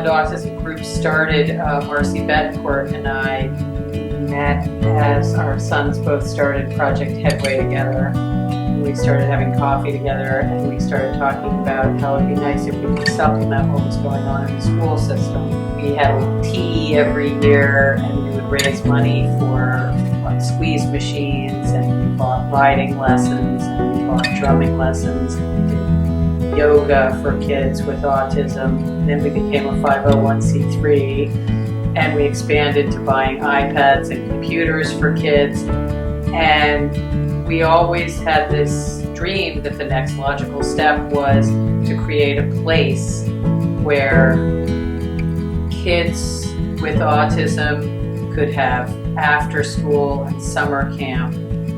Island Autism group started, Marcy Bettencourt and I met as our sons both started Project Headway together. We started having coffee together, and we started talking about how it'd be nice if we could supplement what was going on in the school system. We had tea every year, and we would raise money for squeeze machines, and we bought riding lessons, and we bought drumming lessons, and we did yoga for kids with autism. And then we became a 501c3, and we expanded to buying iPads and computers for kids. And we always had this dream that the next logical step was to create a place where kids with autism could have after school and summer camp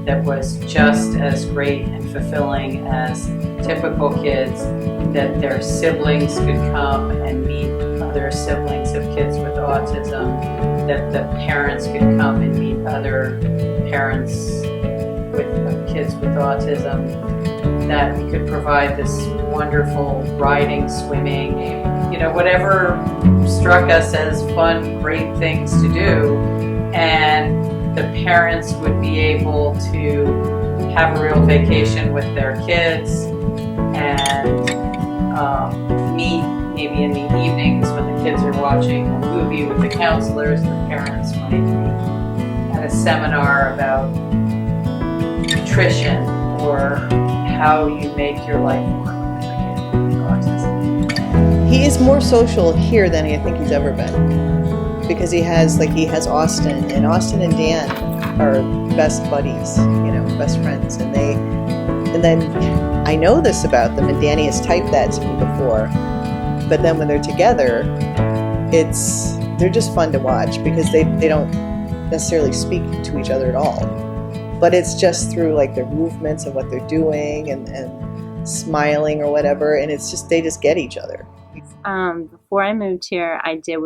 that was just as great and fulfilling as typical kids, that their siblings could come and meet other siblings of kids with autism, that the parents could come and meet other parents of kids with autism, that we could provide this wonderful riding, swimming, whatever struck us as fun, great things to do. And the parents would be able to have a real vacation with their kids and meet maybe in the evenings when the kids are watching a movie with the counselors. The parents might be at a seminar about nutrition or how you make your life work with a kid with autism. He is more social here than I think he's ever been, because he has Austin, and Austin and Dan are best buddies, best friends, and then I know this about them, and Danny has typed that to me before, but then when they're together, they're just fun to watch, because they don't necessarily speak to each other at all. But it's just through their movements and what they're doing and smiling or whatever, and it's just they just get each other. Before I moved here, I did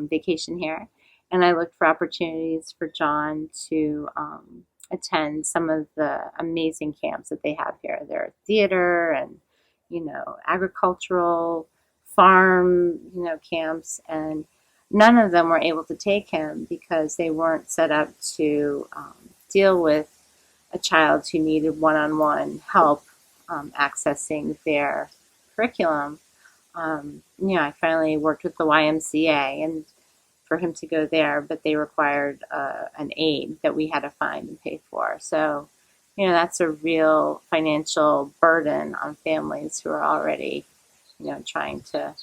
vacation here, and I looked for opportunities for John to attend some of the amazing camps that they have here. There are theater and agricultural farm camps, and none of them were able to take him because they weren't set up to deal with a child who needed one-on-one help accessing their curriculum. I finally worked with the YMCA and for him to go there, but they required an aide that we had to find and pay for. So, that's a real financial burden on families who are already, trying to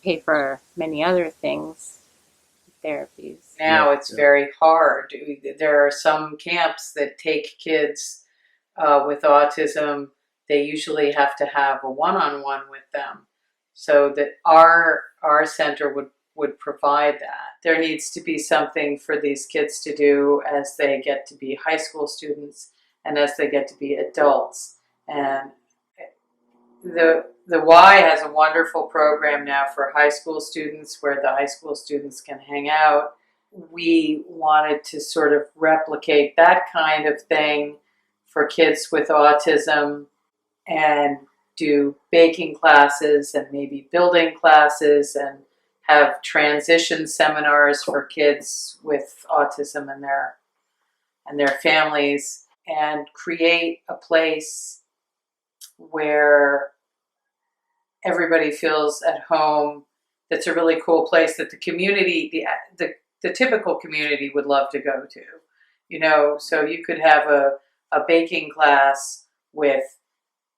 pay for many other things, therapies. Now it's very hard. There are some camps that take kids with autism. They usually have to have a one-on-one with them, so that our center would provide that. There needs to be something for these kids to do as they get to be high school students and as they get to be adults. And the Y has a wonderful program now for high school students where the high school students can hang out. We wanted to sort of replicate that kind of thing for kids with autism and do baking classes and maybe building classes and have transition seminars for kids with autism and their families, and create a place where everybody feels at home. That's a really cool place that the community, the typical community would love to go to. So you could have a baking class with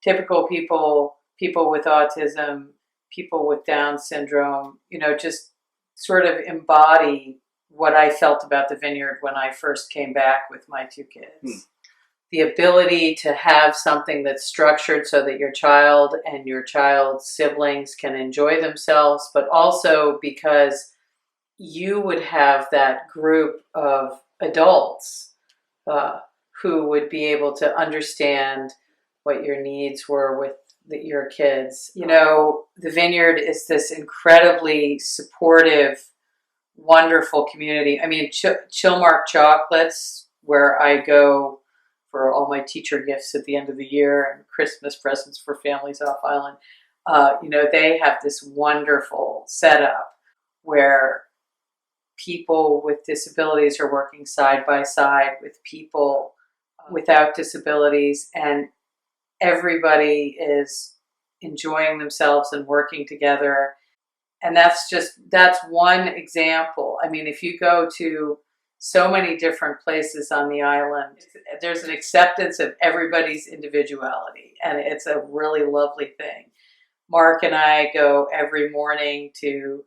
typical people with autism, people with Down syndrome, just sort of embody what I felt about the Vineyard when I first came back with my two kids. The ability to have something that's structured so that your child and your child's siblings can enjoy themselves, but also because you would have that group of adults who would be able to understand what your needs were with your kids. The Vineyard is this incredibly supportive, wonderful community. I mean, Chillmark Chocolates, where I go for all my teacher gifts at the end of the year and Christmas presents for families off island. They have this wonderful setup where people with disabilities are working side by side with people without disabilities, and everybody is enjoying themselves and working together. And that's one example. I mean, if you go to so many different places on the island, there's an acceptance of everybody's individuality, and it's a really lovely thing. Mark and I go every morning to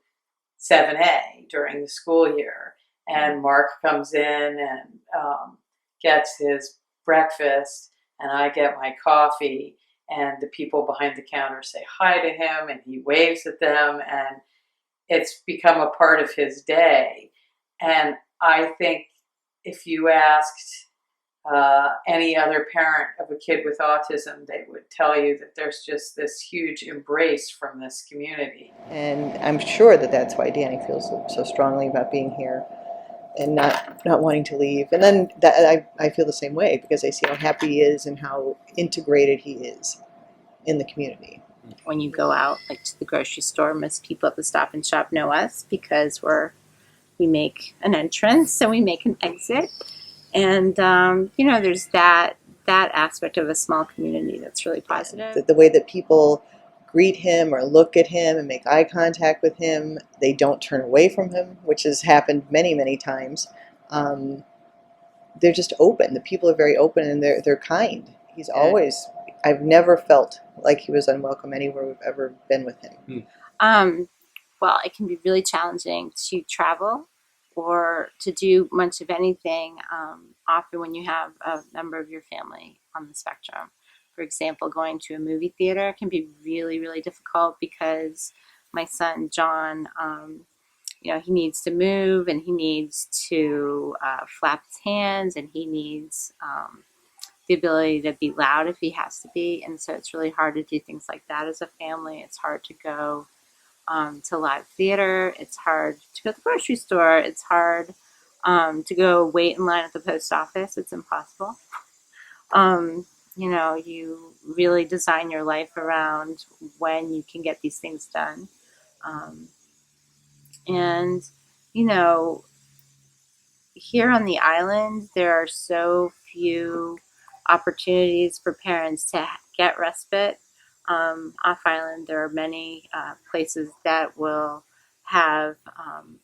7A during the school year, and Mark comes in and gets his breakfast, and I get my coffee, and the people behind the counter say hi to him, and he waves at them, and it's become a part of his day. And I think if you asked any other parent of a kid with autism, they would tell you that there's just this huge embrace from this community. And I'm sure that that's why Danny feels so strongly about being here and not wanting to leave. And then I feel the same way, because I see how happy he is and how integrated he is in the community. When you go out, like to the grocery store, most people at the Stop and Shop know us because we make an entrance and we make an exit. And, there's that aspect of a small community that's really positive. The way that people greet him or look at him and make eye contact with him, they don't turn away from him, which has happened many, many times. They're just open. The people are very open, and they're kind. He's always, I've never felt like he was unwelcome anywhere we've ever been with him. Well, it can be really challenging to travel or to do much of anything, often when you have a member of your family on the spectrum. For example, going to a movie theater can be really, really difficult because my son, John, he needs to move, and he needs to flap his hands, and he needs the ability to be loud if he has to be. And so it's really hard to do things like that as a family. It's hard to go to live theater. It's hard to go to the grocery store. It's hard to go wait in line at the post office. It's impossible. You really design your life around when you can get these things done. Here on the island, there are so few opportunities for parents to get respite. Off island, there are many places that will have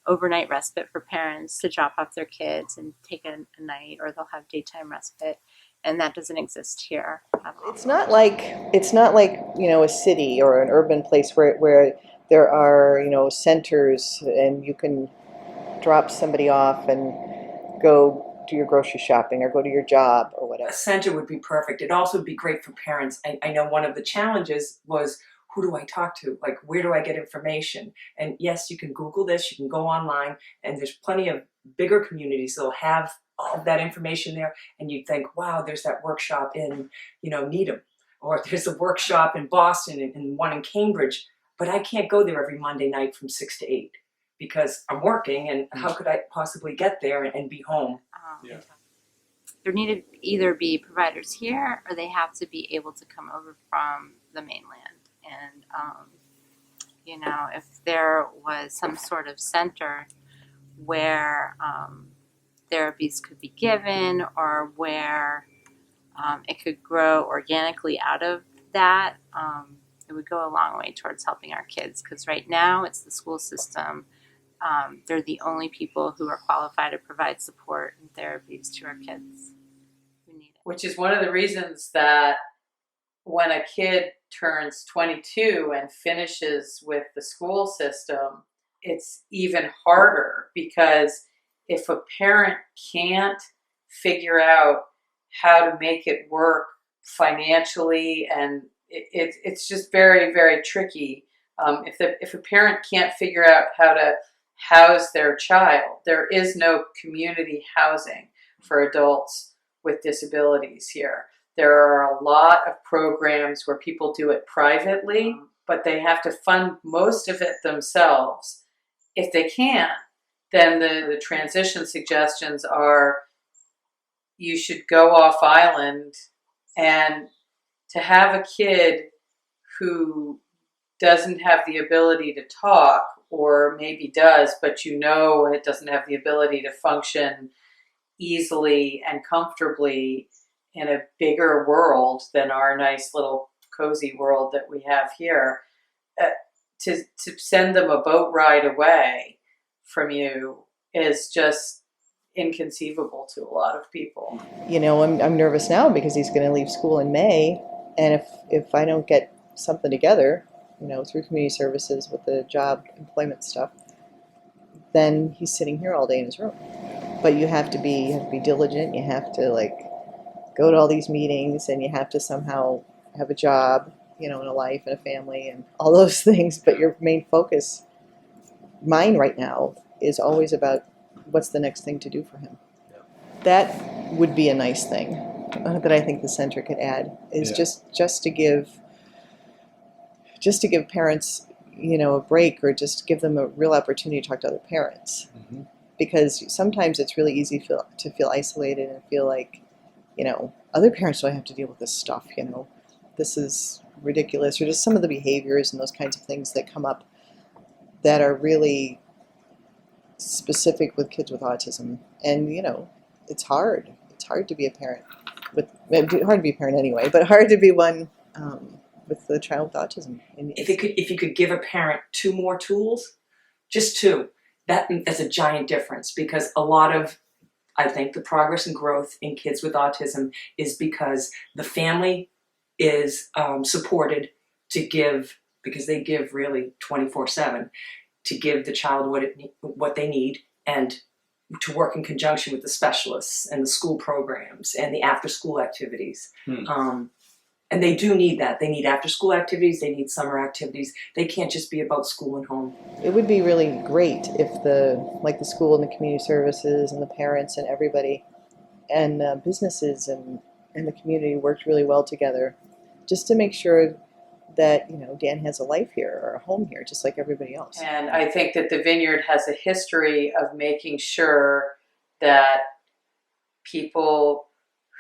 overnight respite for parents to drop off their kids and take a night, or they'll have daytime respite, and that doesn't exist here at all. It's not like a city or an urban place where there are centers and you can drop somebody off and go do your grocery shopping or go to your job or whatever. A center would be perfect. It'd also be great for parents. I know one of the challenges was, who do I talk to? Like, where do I get information? And yes, you can Google this, you can go online, and there's plenty of bigger communities that'll have all of that information there, and you think, wow, there's that workshop in, Needham, or there's a workshop in Boston and one in Cambridge, but I can't go there every Monday night from 6 to 8 because I'm working, and how could I possibly get there and be home? There need to either be providers here, or they have to be able to come over from the mainland. And, if there was some sort of center where therapies could be given, or where it could grow organically out of that, it would go a long way towards helping our kids. Because right now it's the school system. They're the only people who are qualified to provide support and therapies to our kids who need it. Which is one of the reasons that when a kid turns 22 and finishes with the school system, it's even harder, because if a parent can't figure out how to make it work financially, and it's just very, very tricky. If a parent can't figure out how to house their child, there is no community housing for adults with disabilities here. There are a lot of programs where people do it privately, but they have to fund most of it themselves. If they can't, then the transition suggestions are you should go off island, and to have a kid who doesn't have the ability to talk, or maybe does, but it doesn't have the ability to function easily and comfortably in a bigger world than our nice little cozy world that we have here, to send them a boat ride away from you is just inconceivable to a lot of people. I'm nervous now because he's going to leave school in May, and if I don't get something together, through community services with the job employment stuff, then he's sitting here all day in his room. But you have to be diligent. You have to go to all these meetings, and you have to somehow have a job, and a life and a family and all those things. But your main focus, mine right now, is always about what's the next thing to do for him. Yeah. That would be a nice thing that I think the center could add, is just to give parents, a break, or just give them a real opportunity to talk to other parents. Mm-hmm. Because sometimes it's really easy to feel isolated and feel like, other parents don't have to deal with this stuff, this is ridiculous, or just some of the behaviors and those kinds of things that come up that are really specific with kids with autism. And, it's hard. It's hard to be a parent. Hard to be a parent anyway, but hard to be one with the child with autism. And if you could give a parent 2 more tools, just 2, that's a giant difference, because a lot of, I think, the progress and growth in kids with autism is because the family is supported to give, because they give really 24/7, to give the child what they need, and to work in conjunction with the specialists and the school programs and the after-school activities. And they do need that. They need after-school activities. They need summer activities. They can't just be about school and home. It would be really great if the school and the community services and the parents and everybody and businesses and the community worked really well together, just to make sure that Dan has a life here or a home here, just like everybody else. And I think that the Vineyard has a history of making sure that people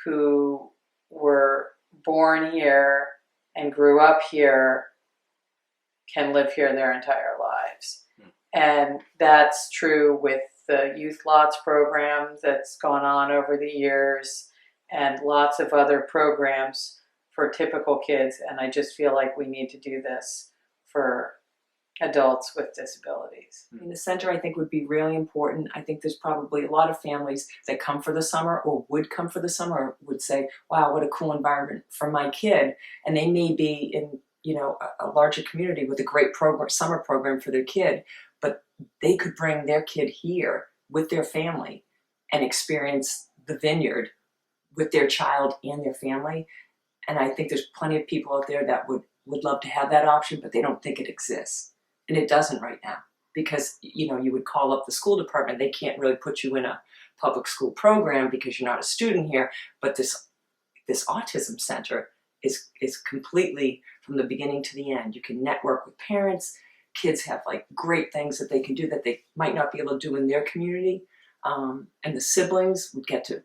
who were born here and grew up here can live here their entire lives. And that's true with the Youth Lots program that's gone on over the years, and lots of other programs for typical kids. And I just feel like we need to do this for adults with disabilities. The center, I think, would be really important. I think there's probably a lot of families that come for the summer, or would come for the summer, or would say, wow, what a cool environment for my kid. And they may be in, a larger community with a great summer program for their kid, but they could bring their kid here with their family and experience the Vineyard with their child and their family. And I think there's plenty of people out there that would love to have that option, but they don't think it exists. And it doesn't right now, because, you would call up the school department. They can't really put you in a public school program because you're not a student here. But this autism center is completely from the beginning to the end. You can network with parents. Kids have great things that they can do that they might not be able to do in their community. And the siblings would get to,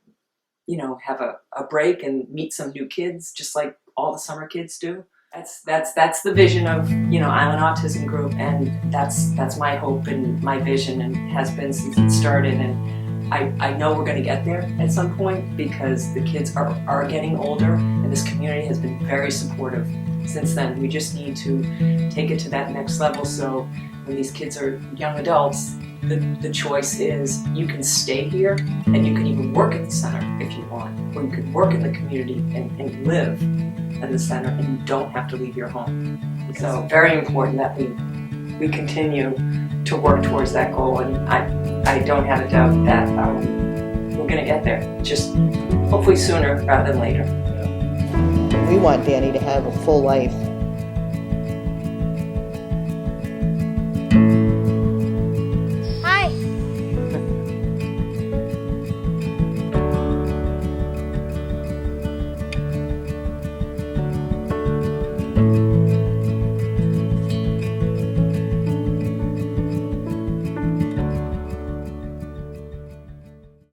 have a break and meet some new kids, just like all the summer kids do. That's the vision of Island Autism Group, and that's my hope and my vision, and has been since it started. And I know we're going to get there at some point, because the kids are getting older, and this community has been very supportive since then. We just need to take it to that next level, so when these kids are young adults, the choice is you can stay here, and you can even work at the center if you want, or you can work in the community and live in the center, and you don't have to leave your home. So very important that we continue to work towards that goal, and I don't have a doubt that we're going to get there, just hopefully sooner rather than later. We want Danny to have a full life